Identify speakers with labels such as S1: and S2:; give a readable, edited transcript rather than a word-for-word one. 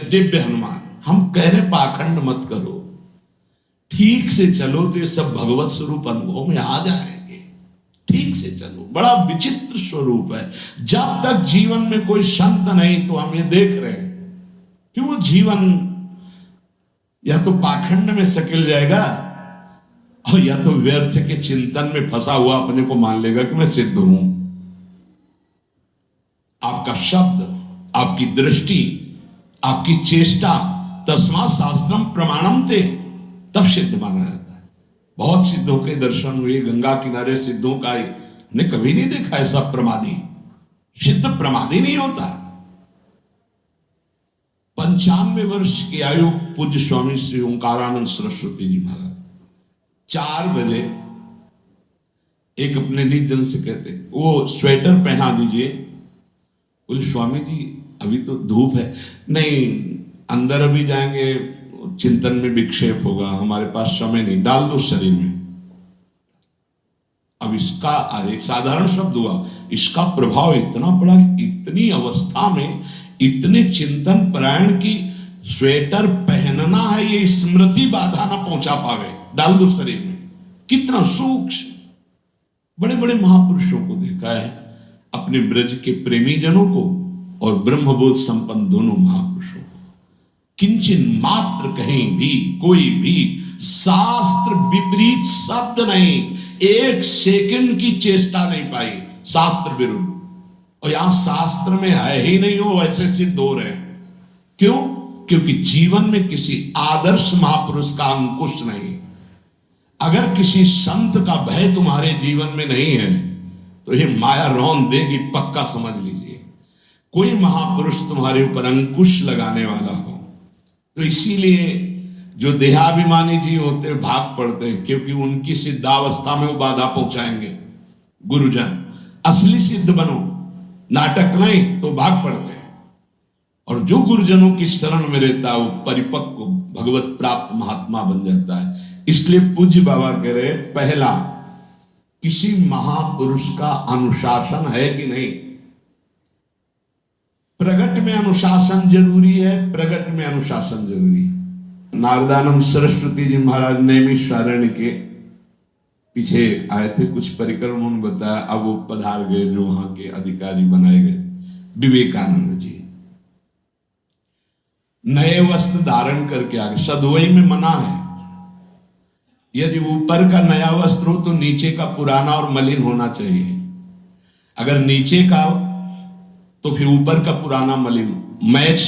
S1: दिव्य हनुमान। हम कह रहे पाखंड मत करो, ठीक से चलो तो ये सब भगवत स्वरूप अनुभव में आ जाएंगे। ठीक से चलो, बड़ा विचित्र स्वरूप है। जब तक जीवन में कोई संत नहीं तो हम ये देख रहे हैं कि वो जीवन या तो पाखंड में सकिल जाएगा और या तो व्यर्थ के चिंतन में फंसा हुआ अपने को मान लेगा कि मैं सिद्ध हूं। आपका शब्द, आपकी दृष्टि, आपकी चेष्टा, तस्मात् शास्त्रम प्रमाणम ते, तब सिद्ध माना जाता है। बहुत सिद्धों के दर्शन हुए, गंगा किनारे सिद्धों का ने कभी नहीं देखा ऐसा प्रमादी। सिद्ध प्रमादी नहीं होता। 95 वर्ष की आयु पूज्य स्वामी श्री ओंकारानंद सरस्वती जी महाराज 4 बजे एक अपने निजन से कहते, वो स्वेटर पहना दीजिए। बोले स्वामी जी अभी तो धूप है। नहीं, अंदर अभी जाएंगे, चिंतन में विक्षेप होगा, हमारे पास समय नहीं, डाल दो शरीर में। अब इसका एक साधारण शब्द हुआ, इसका प्रभाव इतना पड़ा कि इतनी अवस्था में इतने चिंतन परायण की स्वेटर पहनना है ये स्मृति बाधा ना पहुंचा पावे, डाल दो शरीर में। कितना सूक्ष्म। बड़े बड़े महापुरुषों को देखा है, अपने ब्रज के प्रेमी जनों को और ब्रह्मबोध संपन्न दोनों महापुरुषों को, किंचन मात्र कहीं भी कोई भी शास्त्र विपरीत शब्द नहीं, एक सेकंड की चेष्टा नहीं पाई शास्त्र विरुद्ध। और यहां शास्त्र में है ही नहीं, हो वैसे सिद्ध हो रहे। क्यों? क्योंकि जीवन में किसी आदर्श महापुरुष का अंकुश नहीं। अगर किसी संत का भय तुम्हारे जीवन में नहीं है तो ये माया रौन देगी, पक्का समझ लीजिए। कोई महापुरुष तुम्हारे ऊपर अंकुश लगाने वाला हो तो इसीलिए जो देहाभिमानी जी होते भाग पड़ते हैं, क्योंकि उनकी सिद्धावस्था में वो बाधा पहुंचाएंगे। गुरुजन असली सिद्ध बनो, नाटक नहीं तो भाग पड़ते हैं। और जो गुरुजनों की शरण में रहता है वो परिपक्व भगवत प्राप्त महात्मा बन जाता है। इसलिए पूज्य बाबा कह रहे, पहला किसी महापुरुष का अनुशासन है कि नहीं। प्रगट में अनुशासन जरूरी है, प्रगट में अनुशासन जरूरी है। नारदानंद सरस्वती जी महाराज नैमिषारण्य के पीछे आए थे, कुछ परिक्रम उन्होंने बताया। अब वो पधार गए जो वहां के अधिकारी बनाए गए, विवेकानंद जी। नए वस्त्र धारण करके आ गए। सदुवई में मना है, यदि ऊपर का नया वस्त्र हो तो नीचे का पुराना और मलिन होना चाहिए। अगर नीचे का तो फिर ऊपर का पुराना मलिन, मैच